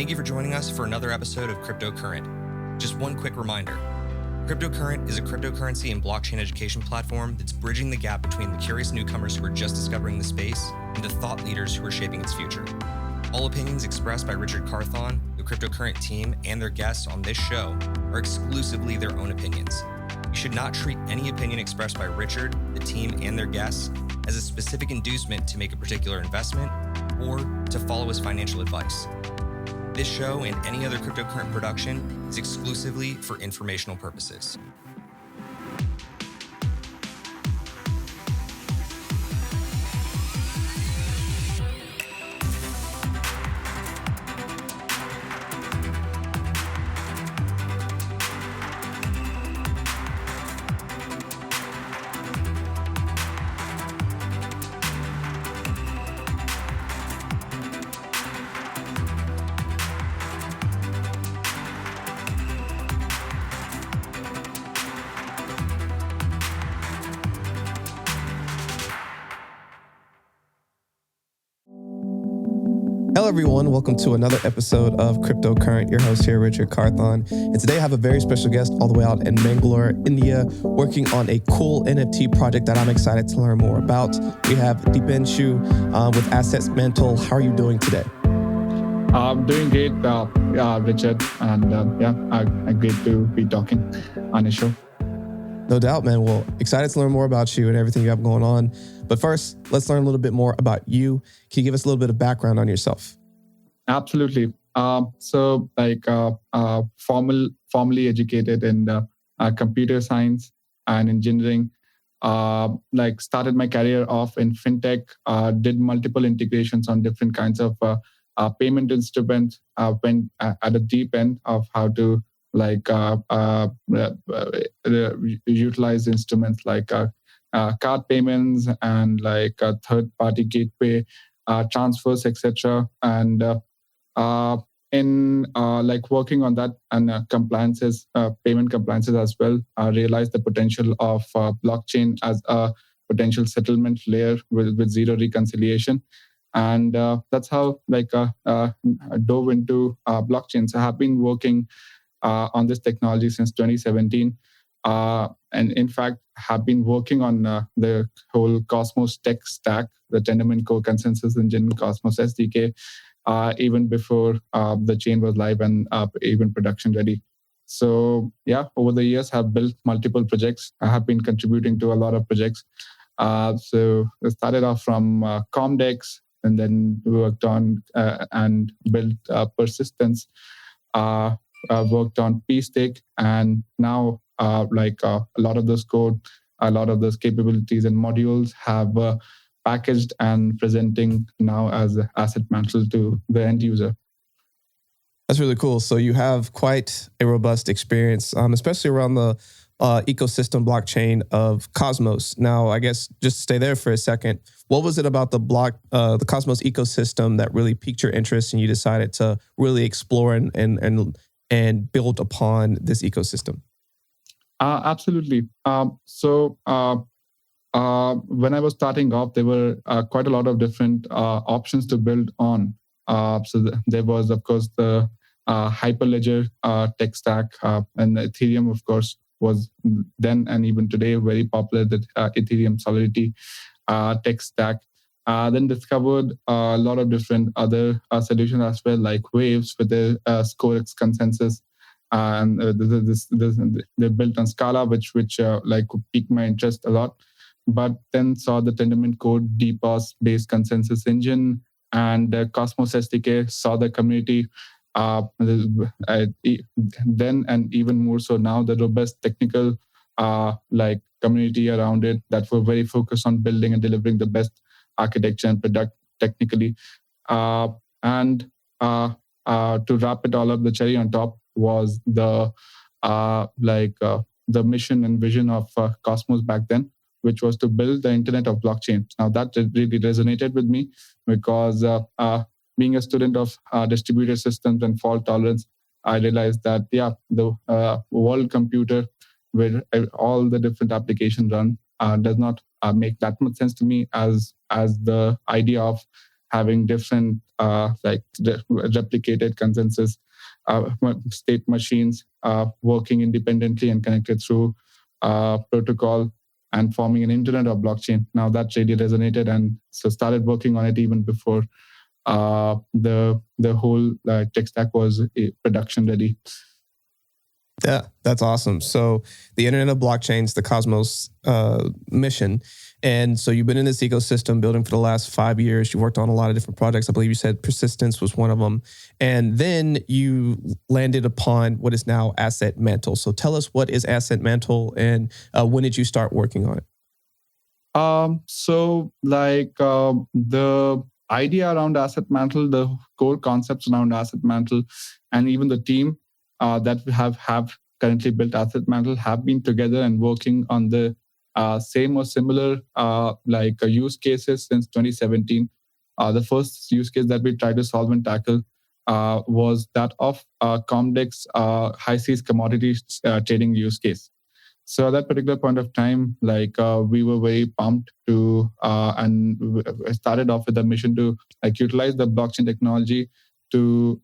Thank you for joining us for another episode of Cryptocurrent. Just one quick reminder. Cryptocurrent is a cryptocurrency and blockchain education platform that's bridging the gap between the curious newcomers who are just discovering the space and the thought leaders who are shaping its future. All opinions expressed by Richard Carthon, the Cryptocurrent team, and their guests on this show are exclusively their own opinions. You should not treat any opinion expressed by Richard, the team, and their guests as a specific inducement to make a particular investment or to follow as financial advice. This show and any other Cryptocurrent production is exclusively for informational purposes. Hello, everyone. Welcome to another episode of Cryptocurrent. Your host here, Richard Carthon. And today I have a very special guest all the way out in Bangalore, India, working on a cool NFT project that I'm excited to learn more about. We have Deepanshu with AssetMantle. How are you doing today? I'm doing great, Richard. And great to be talking on the show. No doubt, man. Well, excited to learn more about you and everything you have going on. But first, let's learn a little bit more about you. Can you give us a little bit of background on yourself? Absolutely. Formally educated in computer science and engineering. Started my career off in fintech. Did multiple integrations on different kinds of payment instruments. Went at a deep end of how to utilize instruments like card payments and third-party gateway transfers, etc. And working on that and compliances, payment compliances as well, realized the potential of blockchain as a potential settlement layer with zero reconciliation. And that's how I dove into blockchains. I have been working on this technology since 2017. And in fact, have been working on the whole Cosmos tech stack, the Tendermint Core Consensus Engine, Cosmos SDK, even before the chain was live and even production ready. So over the years, have built multiple projects. I have been contributing to a lot of projects. So I started off from Comdex, and then worked on and built Persistence. Worked on P-Stake, and now a lot of this code, a lot of those capabilities and modules have packaged and presenting now as AssetMantle to the end user. That's really cool. So you have quite a robust experience, especially around the ecosystem blockchain of Cosmos. Now, I guess just stay there for a second. What was it about the Cosmos ecosystem that really piqued your interest and you decided to really explore and build upon this ecosystem? Absolutely. So when I was starting off, there were quite a lot of different options to build on. There was, of course, the Hyperledger tech stack, and Ethereum, of course, was then and even today very popular, the Ethereum Solidity tech stack. Then discovered a lot of different other solutions as well, like Waves with the Scorex consensus. And they're built on Scala, which piqued my interest a lot. But then saw the Tendermint Code DPoS-based consensus engine and the Cosmos SDK, saw the community. Then and even more so now, the robust technical community around it that were very focused on building and delivering the best architecture and product technically. To wrap it all up, the cherry on top was the mission and vision of Cosmos back then, which was to build the internet of blockchains. Now that really resonated with me because being a student of distributed systems and fault tolerance, I realized that the world computer where all the different applications run does not make that much sense to me as the idea of having different replicated consensus state machines working independently and connected through protocol and forming an internet of blockchain. Now that really resonated, and so started working on it even before the whole tech stack was production ready. Yeah, that's awesome. So the Internet of Blockchains, the Cosmos mission. And so you've been in this ecosystem building for the last 5 years. You worked on a lot of different projects. I believe you said persistence was one of them. And then you landed upon what is now AssetMantle. So tell us, what is AssetMantle, and when did you start working on it? The idea around AssetMantle, the core concepts around AssetMantle, and even the team that we have currently built AssetMantle have been together and working on the same or similar use cases since 2017. The first use case that we tried to solve and tackle was that of Comdex high seas commodities trading use case. So at that particular point of time, we were very pumped to and started off with a mission to utilize the blockchain technology to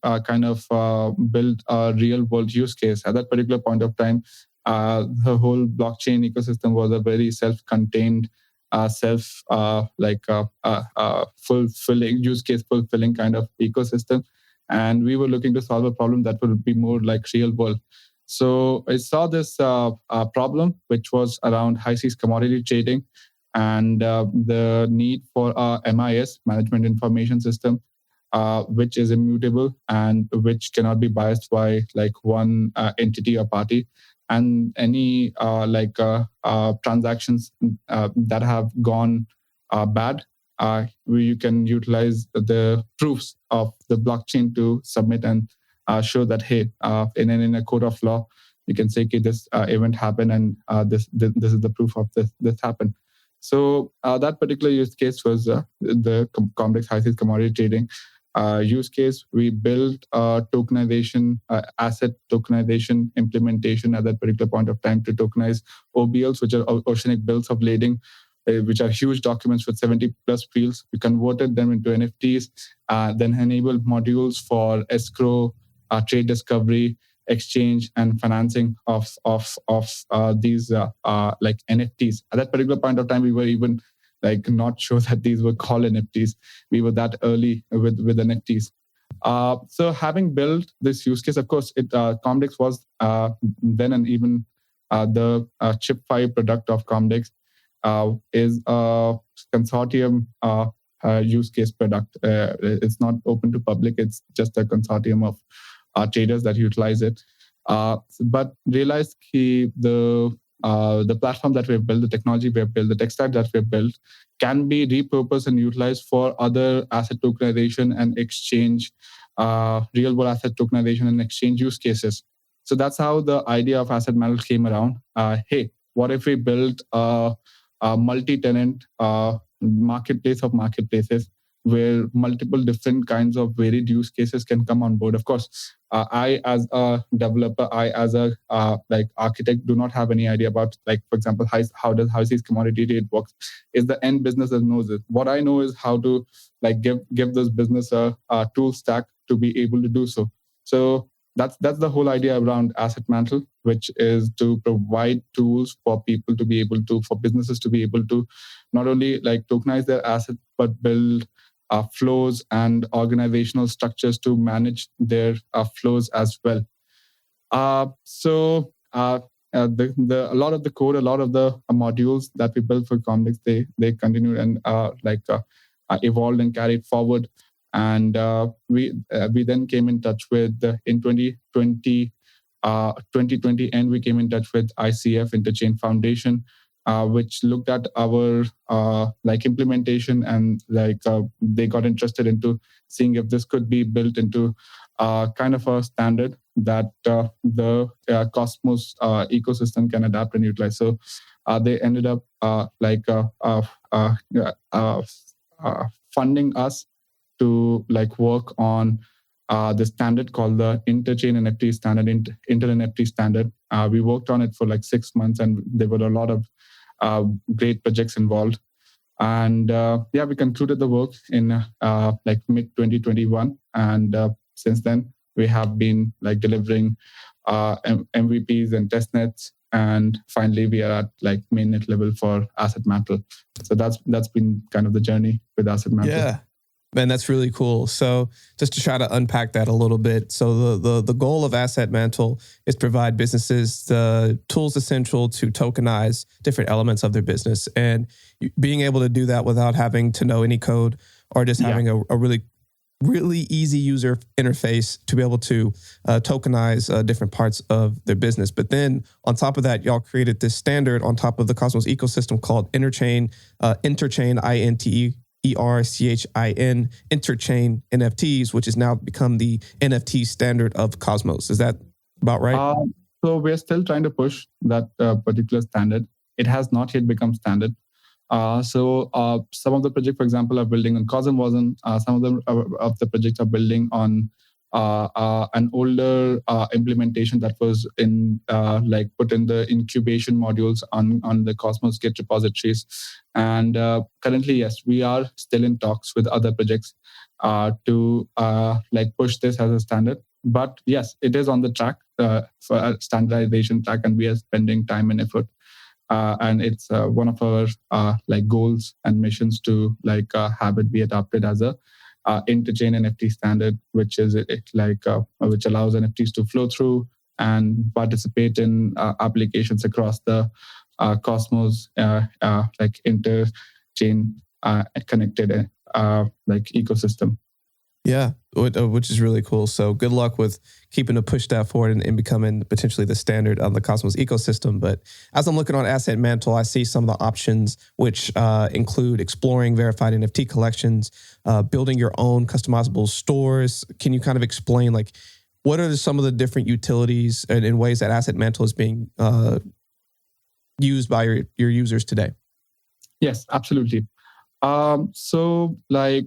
build a real world use case. At that particular point of time, the whole blockchain ecosystem was a very self-contained, fulfilling use case fulfilling kind of ecosystem, and we were looking to solve a problem that would be more like real world. So I saw this problem, which was around high seas commodity trading and the need for a MIS, management information system, which is immutable and which cannot be biased by one entity or party. And any transactions that have gone bad, you can utilize the proofs of the blockchain to submit and show that, hey, in a court of law, you can say, okay, this event happened, and this is the proof of this happened. So that particular use case was the Comdex high seas commodity trading use case. We built a tokenization, asset tokenization implementation at that particular point of time to tokenize OBLs, which are oceanic bills of lading, which are huge documents with 70 plus fields. We converted them into NFTs, then enabled modules for escrow, trade discovery, exchange, and financing of these NFTs. At that particular point of time, we were even not sure that these were called NFTs. We were that early with NFTs. So having built this use case, of course, Comdex was then, and even the Chip 5 product of Comdex is a consortium use case product. It's not open to public. It's just a consortium of traders that utilize it. But realized the platform that we've built, the technology we've built, the tech stack that we've built can be repurposed and utilized for other asset tokenization and exchange, real world asset tokenization and exchange use cases. So that's how the idea of AssetMantle came around. Hey, what if we build a multi-tenant marketplace of marketplaces where multiple different kinds of varied use cases can come on board? Of course, I as a developer, I as a architect do not have any idea about, for example, how this commodity trade works. Is the end business that knows it. What I know is how to give this business a tool stack to be able to do so. So that's the whole idea around AssetMantle, which is to provide tools for people to be able to, for businesses to be able to not only tokenize their assets, but build flows and organizational structures to manage their flows as well. A lot of the code, a lot of the modules that we built for Comdex, they continued and evolved and carried forward. And we then came in touch with in 2020 end, we came in touch with ICF, Interchain Foundation, which looked at our implementation, and they got interested into seeing if this could be built into kind of a standard that the Cosmos ecosystem can adapt and utilize. So they ended up funding us to work on the standard called the interchain NFT standard, interNFT standard. We worked on it for 6 months, and there were a lot of great projects involved. And we concluded the work in like mid 2021, and since then we have been like delivering MVPs and testnets, and finally we are at like mainnet level for AssetMantle. So that's been kind of the journey with AssetMantle. Yeah. Man, that's really cool. So just to try to unpack that a little bit. So the goal of AssetMantle is provide businesses the tools essential to tokenize different elements of their business. And being able to do that without having to know any code or just having a really easy user interface to be able to tokenize different parts of their business. But then on top of that, y'all created this standard on top of the Cosmos ecosystem called interchain, INTERCHIN, interchain NFTs, which has now become the NFT standard of Cosmos. Is that about right? So we're still trying to push that particular standard. It has not yet become standard. So some of the projects, for example, are building on Cosmos. Some of the projects are building on an older implementation that was in like put in the incubation modules on the Cosmos Git repositories. And currently, yes, we are still in talks with other projects to like push this as a standard. But yes, it is on the track for a standardization track, and we are spending time and effort. And it's one of our like goals and missions to like have it be adopted as a interchain NFT standard, which is which allows NFTs to flow through and participate in applications across the Cosmos like interchain connected like ecosystem. Yeah, which is really cool. So good luck with keeping to push that forward and becoming potentially the standard of the Cosmos ecosystem. But as I'm looking on AssetMantle, I see some of the options, which include exploring verified NFT collections, building your own customizable stores. Can you kind of explain, like, what are some of the different utilities and ways that AssetMantle is being used by your users today? Yes, absolutely. So like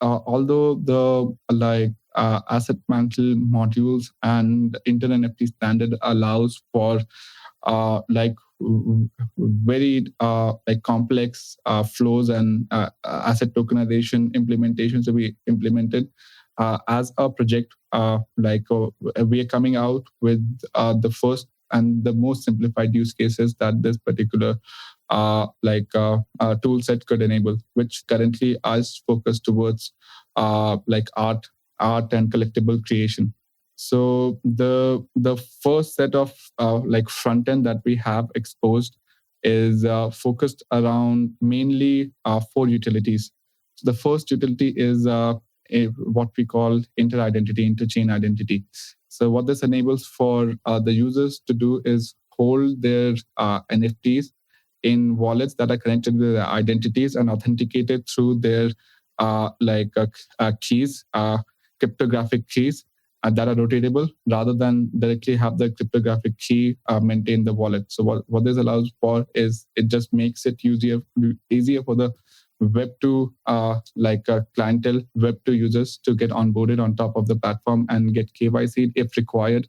although the like AssetMantle modules and interNFT standard allows for like very like complex flows and asset tokenization implementations to be implemented as a project, we are coming out with the first and the most simplified use cases that this particular tool set could enable, which currently is focused towards like art and collectible creation. So the first set of like front end that we have exposed is focused around mainly 4 utilities. So the first utility is what we call interchain identity. So what this enables for the users to do is hold their NFTs in wallets that are connected to their identities and authenticated through their keys, cryptographic keys that are rotatable, rather than directly have the cryptographic key maintain the wallet. So what this allows for is it just makes it easier for the Web2 clientele, Web2 users to get onboarded on top of the platform and get KYC if required,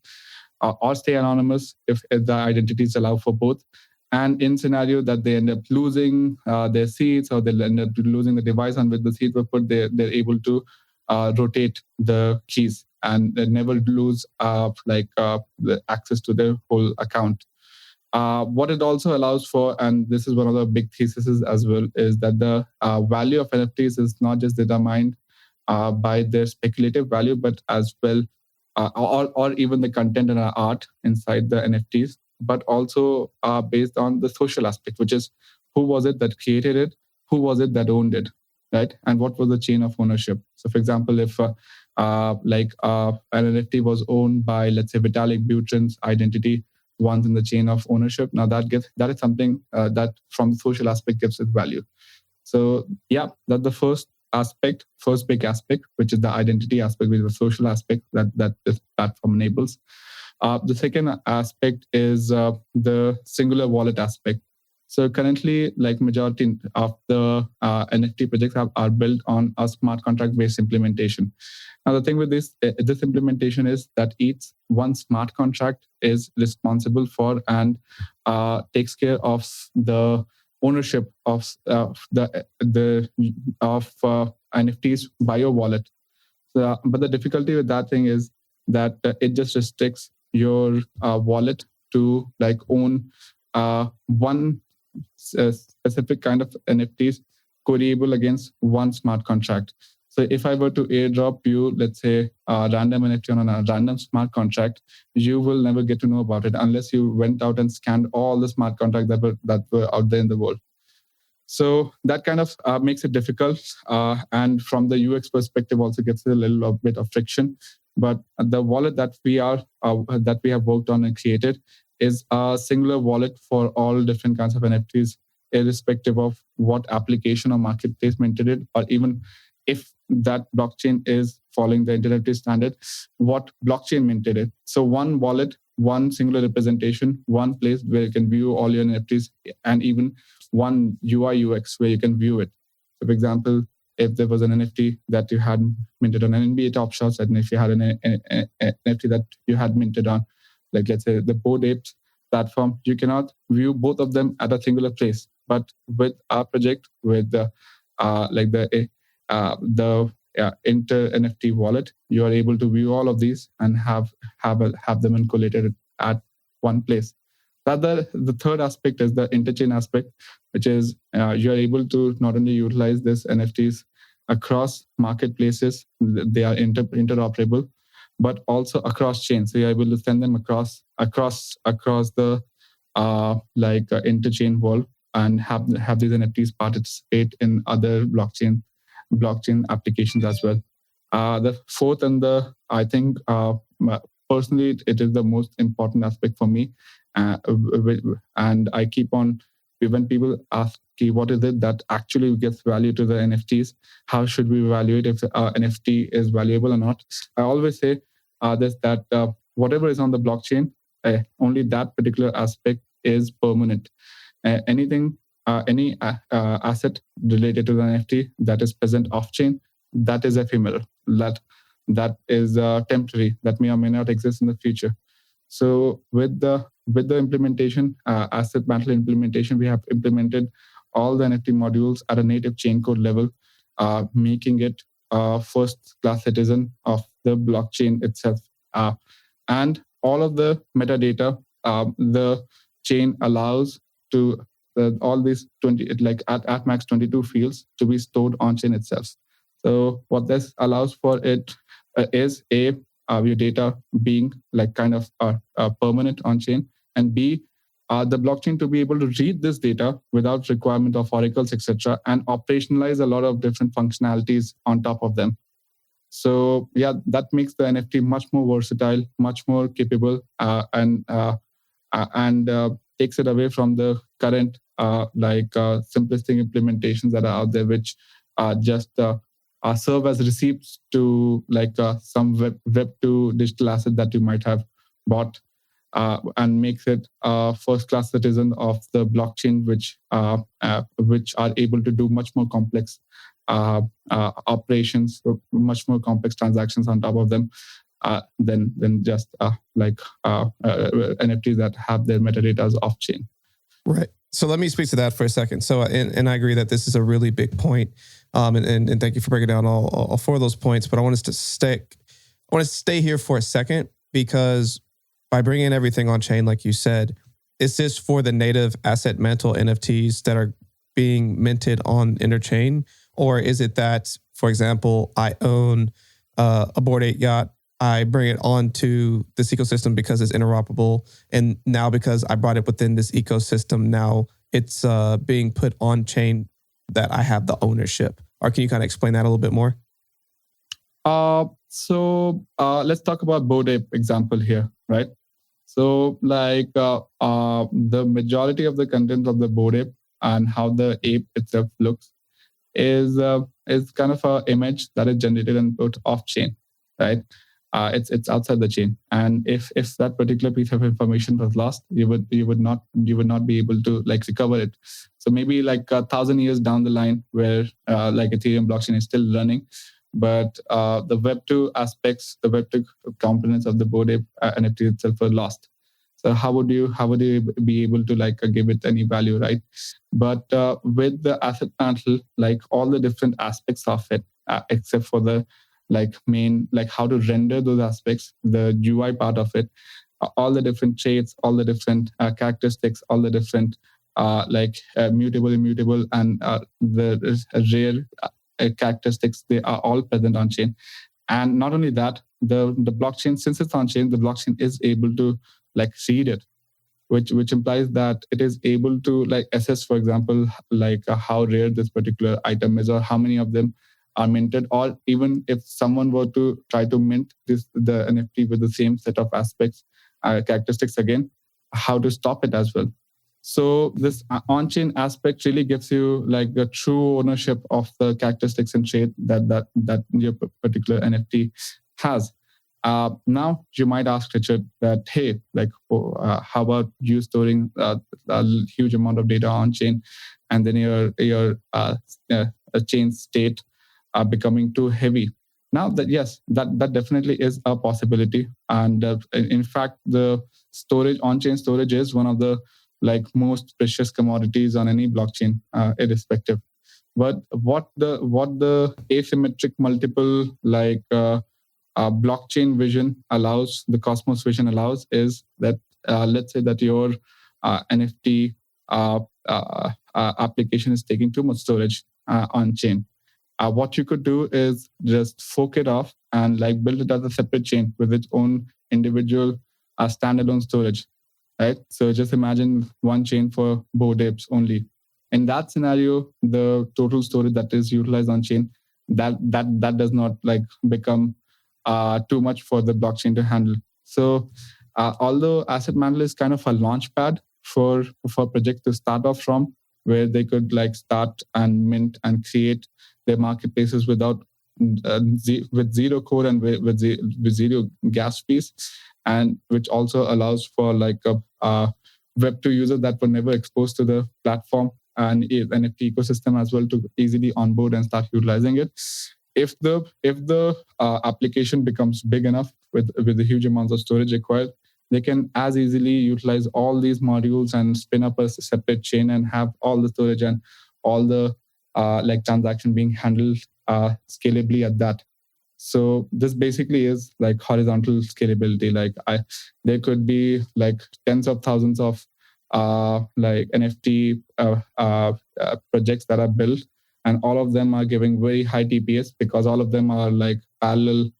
or stay anonymous if the identities allow for both. And in scenario that they end up losing their seeds, or they'll end up losing the device on which the seeds were put, they're able to rotate the keys and they never lose the access to their whole account. What it also allows for, and this is one of the big theses as well, is that the value of NFTs is not just determined by their speculative value, but as well, or even the content and art inside the NFTs, but also based on the social aspect, which is who was it that created it, who was it that owned it, right? And what was the chain of ownership? So, for example, if an NFT was owned by, let's say, Vitalik Butrin's identity once in the chain of ownership, now that is something that from the social aspect gives it value. So, yeah, that's the first big aspect, which is the identity aspect, which is the social aspect that this platform enables. The second aspect is the singular wallet aspect. So currently, like majority of the NFT projects are built on a smart contract-based implementation. Now, the thing with this implementation is that each one smart contract is responsible for and takes care of the ownership of the of NFTs by your wallet. But the difficulty with that thing is that it just restricts your wallet to like own one specific kind of NFTs queryable against one smart contract. So if I were to airdrop you, let's say, a random NFT on a random smart contract, you will never get to know about it unless you went out and scanned all the smart contracts that were out there in the world. So that kind of makes it difficult, and from the UX perspective, also gets a little bit of friction. But the wallet that we have worked on and created is a singular wallet for all different kinds of NFTs, irrespective of what application or marketplace minted it, or even if that blockchain is following the interNFT standard, what blockchain minted it. So one wallet, one singular representation, one place where you can view all your NFTs, and even one UI UX where you can view it. So, for example, if there was an NFT that you had minted on an NBA Top Shots, and if you had an NFT that you had minted on, like let's say the Bored Apes platform, you cannot view both of them at a singular place. But with our project, with the Inter NFT wallet, you are able to view all of these and have them collated at one place. The third aspect is the interchain aspect, which is you are able to not only utilize this NFTs across marketplaces, they are interoperable, but also across chains. So you're able to send them across the interchain world and have these NFTs participate in other blockchain applications as well. The fourth and I think personally it is the most important aspect for me, and I keep on, when people ask what is it that actually gives value to the NFTs, how should we evaluate if NFT is valuable or not, I always say that whatever is on the blockchain, only that particular aspect is permanent. Anything, any asset related to the NFT that is present off-chain, that is ephemeral. That is temporary. That may or may not exist in the future. So with the implementation, AssetMantle implementation, we have implemented all the NFT modules at a native chain code level, making it a first-class citizen of the blockchain itself. And all of the metadata, the chain allows to all these 20, like at max 22 fields to be stored on chain itself. So what this allows for it is your data being like kind of permanent on chain, and B, the blockchain to be able to read this data without requirement of oracles, etc., and operationalize a lot of different functionalities on top of them. So yeah, that makes the NFT much more versatile, much more capable, and takes it away from the current simplistic implementations that are out there, which just serve as receipts to some web to digital asset that you might have bought, and makes it a first-class citizen of the blockchain, which are able to do much more complex operations, much more complex transactions on top of them than just NFTs that have their metadata off-chain. Right. So let me speak to that for a second. So, and I agree that this is a really big point. And thank you for breaking down all four of those points. But I want us to stay here for a second, because by bringing everything on chain, like you said, is this for the native AssetMantle NFTs that are being minted on interchain? Or is it that, for example, I own a Bored Ape yacht, I bring it onto this ecosystem because it's interoperable, and now because I brought it within this ecosystem, now it's being put on chain that I have the ownership? Or can you kind of explain that a little bit more? So let's talk about Bored Ape example here, right? So the majority of the content of the Bored Ape and how the ape itself looks is kind of an image that is generated and put off chain, right? It's outside the chain, and if that particular piece of information was lost, you would not be able to recover it. So maybe 1,000 years down the line, where Ethereum blockchain is still running, but the Web2 aspects, the Web2 components of the Bored Ape NFT itself were lost. So how would you be able to give it any value, right? But with the asset mantle, like all the different aspects of it, except for the main how to render those aspects, the UI part of it, all the different traits, all the different characteristics, all the different mutable, immutable, and the rare characteristics, they are all present on chain. And not only that, the blockchain, since it's on chain, the blockchain is able to read it, which implies that it is able to assess, for example, how rare this particular item is, or how many of them are minted, or even if someone were to try to mint the NFT with the same set of aspects, characteristics again, how to stop it as well. So this on-chain aspect really gives you the true ownership of the characteristics and trait that your particular NFT has. Now you might ask, Richard, that hey, how about you storing a huge amount of data on chain, and then your chain state becoming too heavy? Now that yes, that definitely is a possibility, and in fact, the storage on-chain storage is one of the most precious commodities on any blockchain, irrespective. But what the asymmetric multiple blockchain vision allows, the Cosmos vision allows, is that let's say that your NFT application is taking too much storage on chain. What you could do is just fork it off and build it as a separate chain with its own individual standalone storage, right? So just imagine one chain for Bored Apes only. In that scenario, the total storage that is utilized on chain, that does not become too much for the blockchain to handle. So although AssetMantle is kind of a launch pad for projects to start off from, where they could start and mint and create their marketplaces without with zero code and with zero gas fees, and which also allows for a Web2 user that were never exposed to the platform and NFT ecosystem as well to easily onboard and start utilizing it. If the application becomes big enough with the huge amounts of storage required, they can as easily utilize all these modules and spin up a separate chain and have all the storage and all the transaction being handled scalably at that. So this basically is horizontal scalability. There could be tens of thousands of NFT projects that are built, and all of them are giving very high TPS because all of them are parallel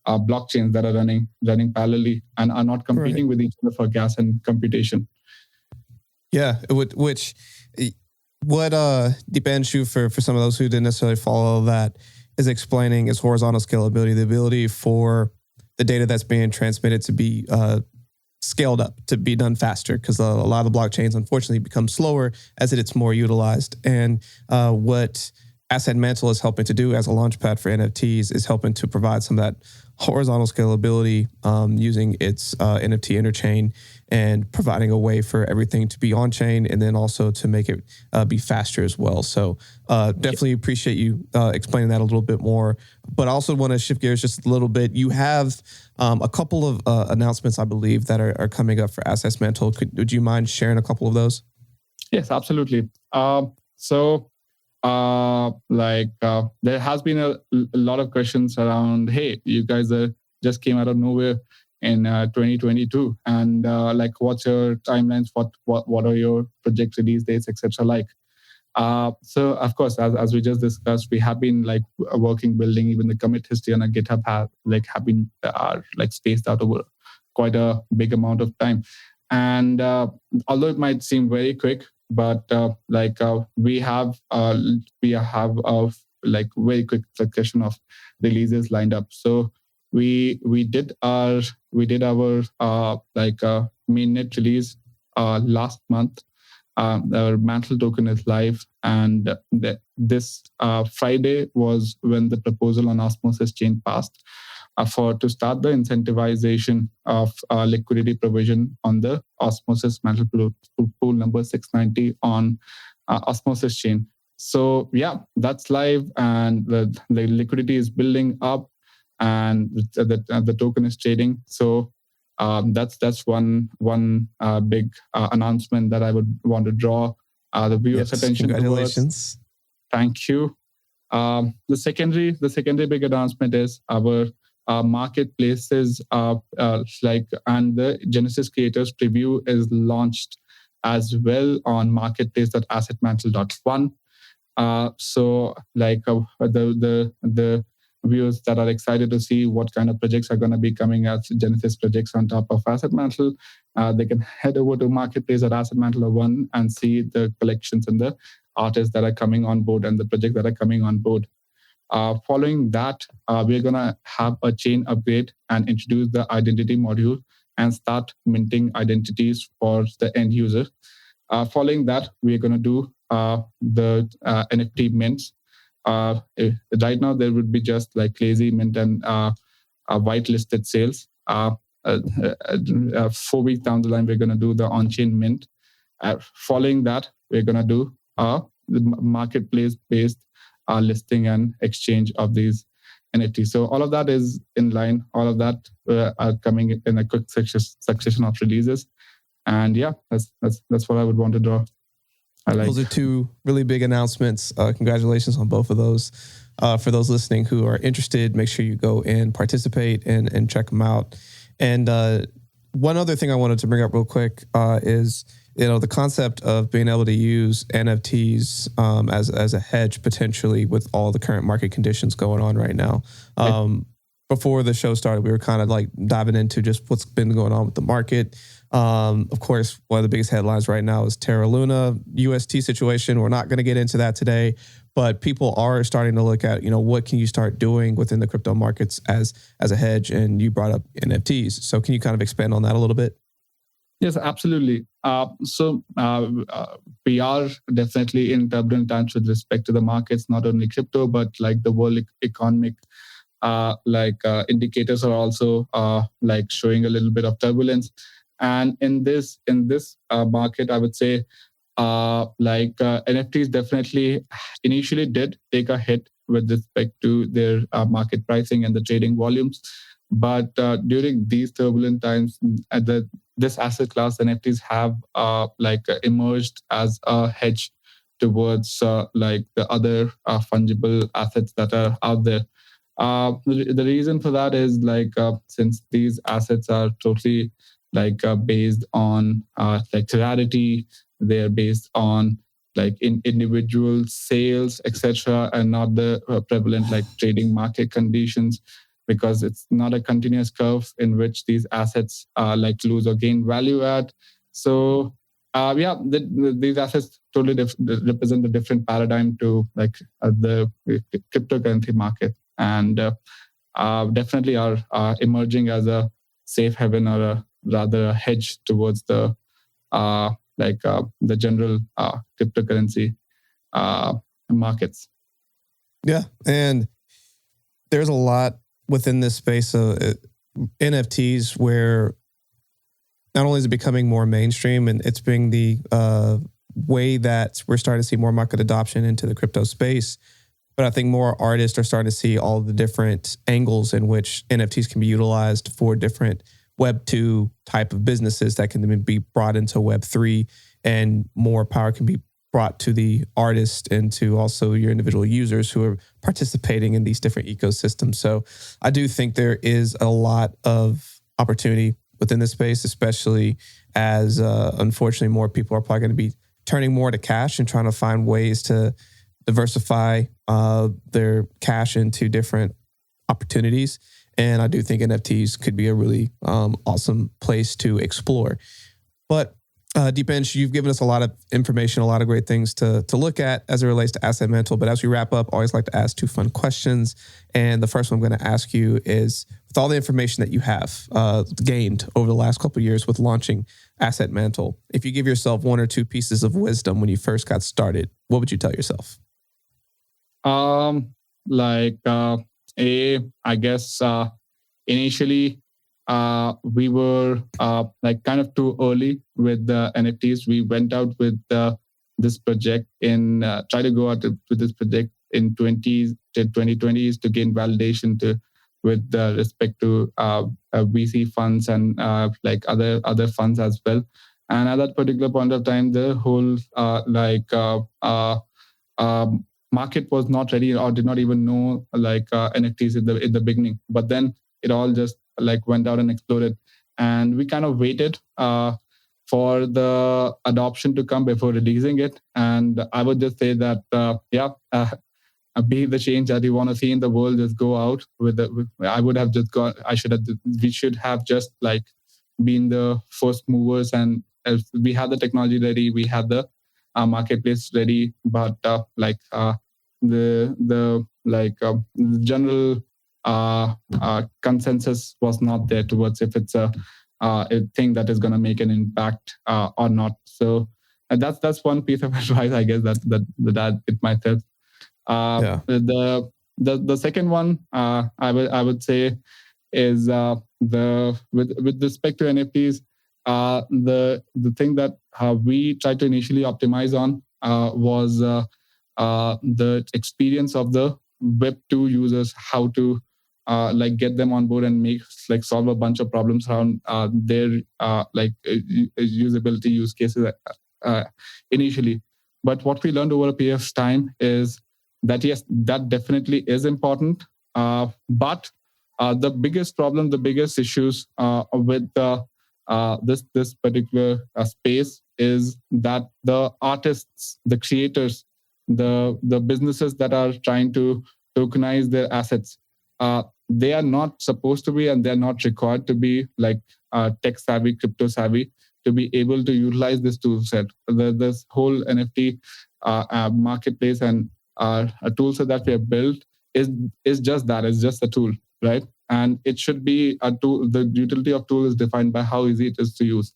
blockchains that are running parallelly and are not competing with each other for gas and computation. Yeah, which what Deepanshu, for some of those who didn't necessarily follow that, is explaining is horizontal scalability, the ability for the data that's being transmitted to be scaled up, to be done faster, because a lot of the blockchains unfortunately become slower as it's more utilized. And what AssetMantle is helping to do as a launchpad for NFTs is helping to provide some of that horizontal scalability using its NFT interchain and providing a way for everything to be on chain, and then also to make it be faster as well. So definitely appreciate you explaining that a little bit more. But I also want to shift gears just a little bit. You have a couple of announcements, I believe, that are coming up for AssetMantle. Would you mind sharing a couple of those? Yes, absolutely. There has been a lot of questions around, hey, you guys just came out of nowhere in 2022, and what's your timelines, what are your project release dates, etc. So of course, as we just discussed, we have been working, building, even the commit history on a GitHub have been spaced out over quite a big amount of time. And although it might seem very quick, but we have a very quick succession of releases lined up. So we did our mainnet release last month. Our Mantle token is live, and this Friday was when the proposal on Osmosis chain passed to start the incentivization of liquidity provision on the Osmosis Mantle pool number 690 on Osmosis chain. So yeah, that's live, and the liquidity is building up, and the token is trading. So That's one big announcement that I would want to draw the viewers' attention congratulations. towards. Thank you. The secondary big announcement is our marketplaces, and the Genesis Creators Preview is launched as well on marketplace.assetmantle.one. So the viewers that are excited to see what kind of projects are going to be coming as Genesis projects on top of AssetMantle, they can head over to marketplace.assetmantle.one and see the collections and the artists that are coming on board and the projects that are coming on board. Following that, we're going to have a chain upgrade and introduce the identity module and start minting identities for the end user. Following that, we're going to do the NFT mints. Right now, there would be just like lazy mint and whitelisted sales. 4 weeks down the line, we're going to do the on-chain mint. Following that, we're going to do the marketplace-based listing and exchange of these NFTs. So all of that is in line. All of that are coming in a quick succession of releases. And yeah, that's what I would want to draw. Those are two really big announcements. Congratulations on both of those. For those listening who are interested, make sure you go and participate and check them out. And one other thing I wanted to bring up real quick is the concept of being able to use NFTs as a hedge potentially with all the current market conditions going on right now. Before the show started, we were kind of like diving into just what's been going on with the market. Of course, one of the biggest headlines right now is Terra Luna UST situation. We're not going to get into that today, but people are starting to look at, what can you start doing within the crypto markets as a hedge? And you brought up NFTs. So can you kind of expand on that a little bit? Yes, absolutely. So we are definitely in turbulent times with respect to the markets, not only crypto, but like the world economic indicators are also showing a little bit of turbulence. And in this market, I would say NFTs definitely initially did take a hit with respect to their market pricing and the trading volumes. But during these turbulent times, this asset class, NFTs have emerged as a hedge towards the other fungible assets that are out there. The reason for that is since these assets are totally based on rarity, they're based on individual sales, etc., and not the prevalent trading market conditions, because it's not a continuous curve in which these assets lose or gain value at. So these assets totally represent a different paradigm to the cryptocurrency market, and definitely are emerging as a safe haven or a rather a hedge towards the general cryptocurrency markets. Yeah, and there's a lot within this space of NFTs where not only is it becoming more mainstream, and it's being the way that we're starting to see more market adoption into the crypto space, but I think more artists are starting to see all the different angles in which NFTs can be utilized for different Web 2 type of businesses that can then be brought into Web 3, and more power can be brought to the artist and to also your individual users who are participating in these different ecosystems. So I do think there is a lot of opportunity within this space, especially as unfortunately more people are probably going to be turning more to cash and trying to find ways to diversify their cash into different opportunities. And I do think NFTs could be a really awesome place to explore. But Deepansh, you've given us a lot of information, a lot of great things to look at as it relates to AssetMantle. But as we wrap up, I always like to ask 2 fun questions. And the first one I'm going to ask you is, with all the information that you have gained over the last couple of years with launching AssetMantle, if you give yourself 1 or 2 pieces of wisdom when you first got started, what would you tell yourself? I guess initially we were kind of too early with the NFTs. We went out with this project try to go out with this project in 2020s to gain validation to with respect to VC funds and like other funds as well. And at that particular point of time, the whole market was not ready or did not even know NFTs in the beginning. But then it all just like went out and exploded, and we kind of waited for the adoption to come before releasing it. And I would just say that be the change that you want to see in the world. Just go out with it. We should have just like been the first movers, and we had the technology ready, we had the marketplace ready, but the general consensus was not there towards if it's a thing that is going to make an impact or not. So that's one piece of advice, I guess, that it might help. The second one I would say is with respect to NFTs. The thing that we tried to initially optimize on was the experience of the Web2 users, how to get them on board and solve a bunch of problems around their usability use cases initially. But what we learned over a period of time is that yes, that definitely is important. But the biggest problem, the biggest issues with this particular space is that the artists, the creators, the businesses that are trying to tokenize their assets, they are not supposed to be, and they're not required to be tech savvy, crypto savvy to be able to utilize this tool set. This whole NFT marketplace and a tool set that we have built is just that. It's just a tool, right? And it should be a tool. The utility of tool is defined by how easy it is to use.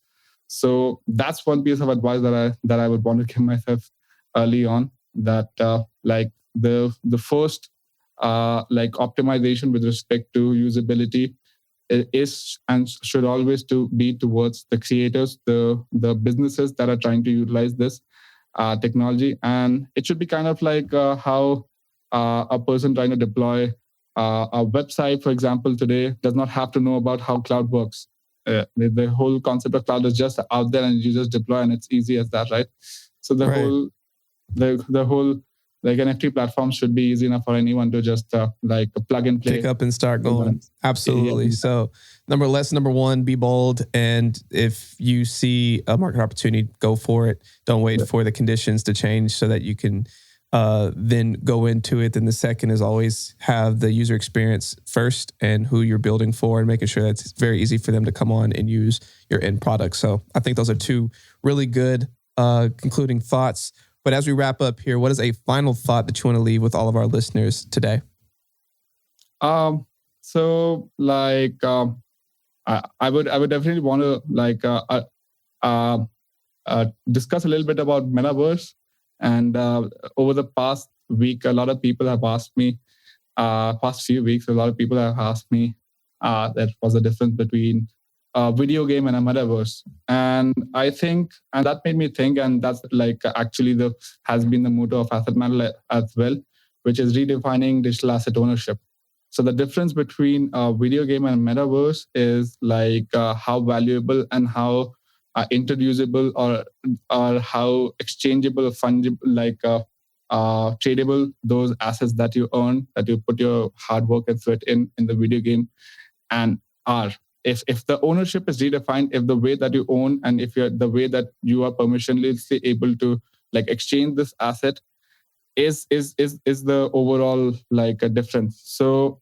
So that's one piece of advice that I would want to give myself early on. That the first optimization with respect to usability is and should always to be towards the creators, the businesses that are trying to utilize this technology. And it should be kind of like how a person trying to deploy a website, for example, today does not have to know about how cloud works. The whole concept of cloud is just out there, and you just deploy, and it's easy as that, right? So the whole NFT platform should be easy enough for anyone to just plug and play, pick up and start going. Absolutely. Yeah. So lesson number one, be bold, and if you see a market opportunity, go for it. Don't wait for the conditions to change so that you can then go into it. Then the second is always have the user experience first and who you're building for, and making sure that it's very easy for them to come on and use your end product. So I think those are two really good concluding thoughts. But as we wrap up here, what is a final thought that you want to leave with all of our listeners today? I would definitely want to discuss a little bit about metaverse. And over the past week, a lot of people have asked me, past few weeks, a lot of people have asked me that was the difference between a video game and a metaverse. And I think, and that made me think, and that's actually has been the motto of AssetMantle as well, which is redefining digital asset ownership. So the difference between a video game and a metaverse is how valuable and how introducible or how exchangeable, fungible, tradable those assets that you earn, that you put your hard work and sweat in the video game, and are. If the ownership is redefined, if the way that you own, and if you're the way that you are permissionlessly able to exchange this asset is the overall a difference. So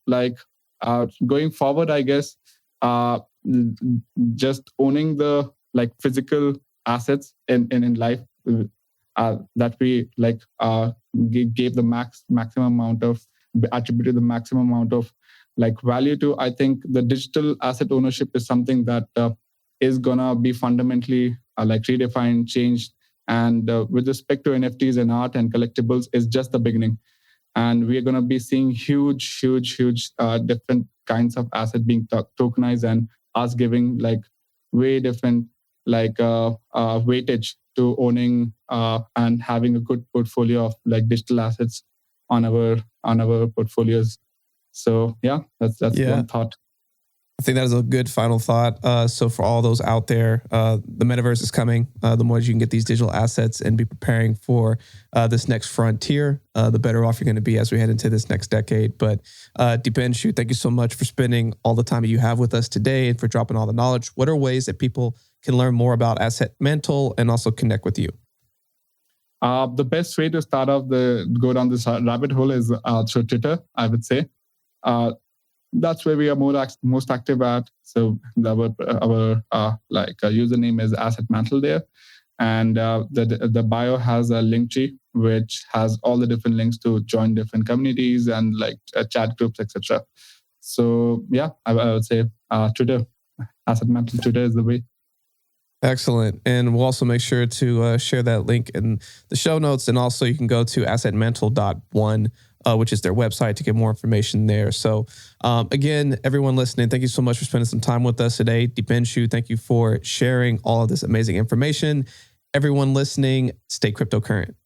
going forward, I guess just owning the physical assets in life that we gave the maximum amount of, attributed the maximum amount of value to. I think the digital asset ownership is something that is gonna be fundamentally redefined, changed. And with respect to NFTs and art and collectibles, is just the beginning. And we are gonna be seeing huge different kinds of asset being tokenized, and us giving way different weightage to owning and having a good portfolio of digital assets on our portfolios. So yeah, that's one thought. I think that is a good final thought. So for all those out there, the metaverse is coming. The more you can get these digital assets and be preparing for this next frontier, the better off you're going to be as we head into this next decade. But Deepanshu, thank you so much for spending all the time that you have with us today and for dropping all the knowledge. What are ways that people can learn more about AssetMantle and also connect with you? The best way to go down this rabbit hole is through Twitter, I would say. That's where we are most active at. So our username is AssetMantle there, and the bio has a link tree which has all the different links to join different communities and chat groups, etc. So yeah, I would say Twitter, AssetMantle Twitter is the way. Excellent. And we'll also make sure to share that link in the show notes. And also you can go to AssetMantle.one, which is their website, to get more information there. So again, everyone listening, thank you so much for spending some time with us today. Deepanshu, thank you for sharing all of this amazing information. Everyone listening, stay cryptocurrent.